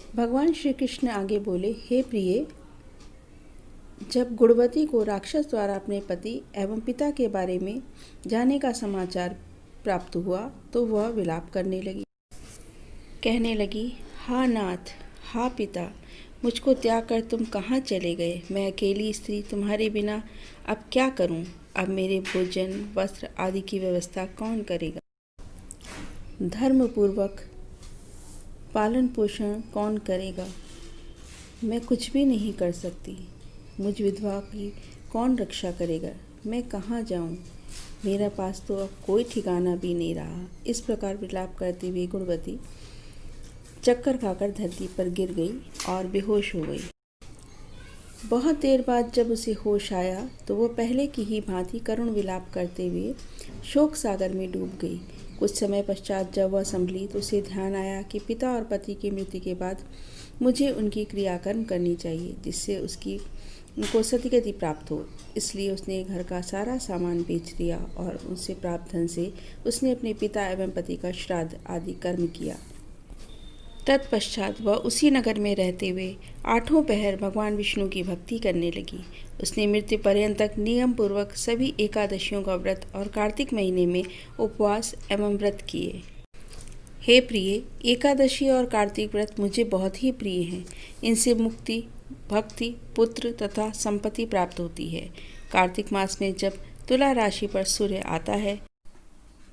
भगवान श्री कृष्ण आगे बोले, हे प्रिय, जब गुणवती को राक्षस द्वारा अपने पति एवं पिता के बारे में जानने का समाचार प्राप्त हुआ तो वह विलाप करने लगी, कहने लगी, हा नाथ, हा पिता, मुझको त्याग कर तुम कहाँ चले गए? मैं अकेली स्त्री तुम्हारे बिना अब क्या करूं? अब मेरे भोजन, वस्त्र आदि की व्यवस्था कौन करेगा? धर्मपूर्वक पालन पोषण कौन करेगा? मैं कुछ भी नहीं कर सकती। मुझ विधवा की कौन रक्षा करेगा? मैं कहाँ जाऊँ? मेरा पास तो अब कोई ठिकाना भी नहीं रहा। इस प्रकार विलाप करती हुई गुणवती चक्कर खाकर धरती पर गिर गई और बेहोश हो गई। बहुत देर बाद जब उसे होश आया तो वह पहले की ही भांति करुण विलाप करते हुए शोक सागर में डूब गई। कुछ समय पश्चात जब वह संभली तो उसे ध्यान आया कि पिता और पति की मृत्यु के बाद मुझे उनकी क्रियाकर्म करनी चाहिए, जिससे उनको सद्गति प्राप्त हो। इसलिए उसने घर का सारा सामान बेच दिया और उससे प्राप्त धन से उसने अपने पिता एवं पति का श्राद्ध आदि कर्म किया। तत्पश्चात वह उसी नगर में रहते हुए 8 पहर भगवान विष्णु की भक्ति करने लगी। उसने मृत्यु पर्यंत तक नियम पूर्वक सभी एकादशियों का व्रत और कार्तिक महीने में उपवास एवं व्रत किए। हे प्रिय, एकादशी और कार्तिक व्रत मुझे बहुत ही प्रिय हैं। इनसे मुक्ति, भक्ति, पुत्र तथा संपत्ति प्राप्त होती है। कार्तिक मास में जब तुला राशि पर सूर्य आता है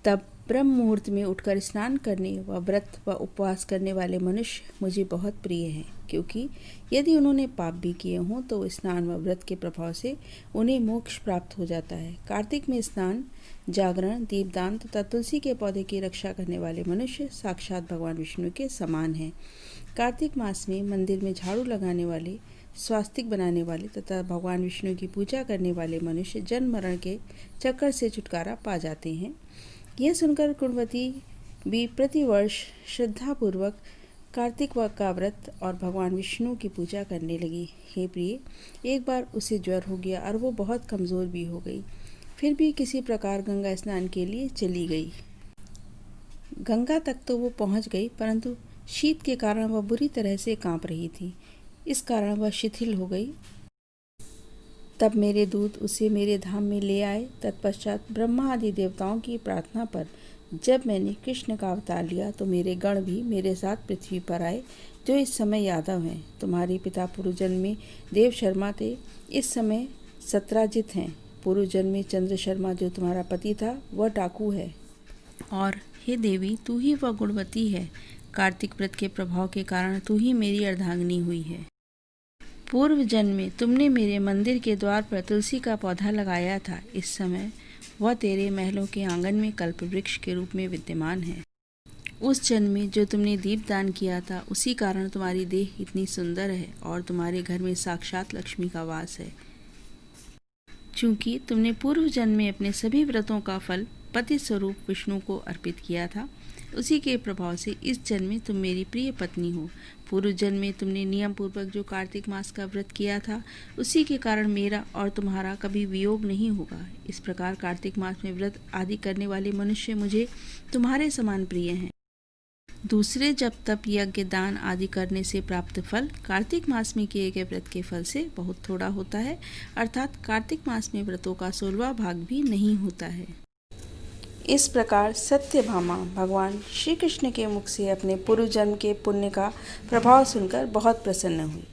तब ब्रह्म मुहूर्त में उठकर स्नान करने व व्रत व उपवास करने वाले मनुष्य मुझे बहुत प्रिय हैं, क्योंकि यदि उन्होंने पाप भी किए हों तो स्नान व व्रत के प्रभाव से उन्हें मोक्ष प्राप्त हो जाता है। कार्तिक में स्नान, जागरण, दीपदान तथा तुलसी के पौधे की रक्षा करने वाले मनुष्य साक्षात भगवान विष्णु के समान हैं। कार्तिक मास में मंदिर में झाड़ू लगाने वाले, स्वास्तिक बनाने वाले तथा भगवान विष्णु की पूजा करने वाले मनुष्य जन्म मरण के चक्कर से छुटकारा पा जाते हैं। यह सुनकर गुणवती भी प्रतिवर्ष श्रद्धापूर्वक कार्तिक का व्रत और भगवान विष्णु की पूजा करने लगी। हे प्रिय, एक बार उसे ज्वर हो गया और वो बहुत कमज़ोर भी हो गई। फिर भी किसी प्रकार गंगा स्नान के लिए चली गई। गंगा तक तो वो पहुंच गई, परंतु शीत के कारण वह बुरी तरह से कांप रही थी। इस कारण वह शिथिल हो गई। तब मेरे दूत उसे मेरे धाम में ले आए। तत्पश्चात ब्रह्मा आदि देवताओं की प्रार्थना पर जब मैंने कृष्ण का अवतार लिया तो मेरे गण भी मेरे साथ पृथ्वी पर आए, जो इस समय यादव हैं। तुम्हारे पिता पूर्व जन्म में देव शर्मा थे, इस समय सत्राजित हैं। पूर्व जन्म में चंद्र शर्मा जो तुम्हारा पति था वह डाकू है। और हे देवी, तू ही वह गुणवती है। कार्तिक व्रत के प्रभाव के कारण तू ही मेरी अर्धांगिनी हुई है। पूर्व जन्म में तुमने मेरे मंदिर के द्वार पर तुलसी का पौधा लगाया था। इस समय वह तेरे महलों के आंगन में कल्प वृक्ष के रूप में विद्यमान है। उस जन्म में जो तुमने दीपदान किया था, उसी कारण तुम्हारी देह इतनी सुंदर है और तुम्हारे घर में साक्षात लक्ष्मी का वास है। चूँकि तुमने पूर्व जन्म में अपने सभी व्रतों का फल पति स्वरूप विष्णु को अर्पित किया था, उसी के प्रभाव से इस जन्म में तुम मेरी प्रिय पत्नी हो। पूर्व जन्म में तुमने नियम पूर्वक जो कार्तिक मास का व्रत किया था, उसी के कारण मेरा और तुम्हारा कभी वियोग नहीं होगा। इस प्रकार कार्तिक मास में व्रत आदि करने वाले मनुष्य मुझे तुम्हारे समान प्रिय हैं। दूसरे जप, तप, यज्ञ, दान आदि करने से प्राप्त फल कार्तिक मास में किए गए व्रत के फल से बहुत थोड़ा होता है, अर्थात कार्तिक मास में व्रतों का 16वां भाग भी नहीं होता है। इस प्रकार सत्यभामा भगवान श्री कृष्ण के मुख से अपने पूर्व जन्म के पुण्य का प्रभाव सुनकर बहुत प्रसन्न हुई।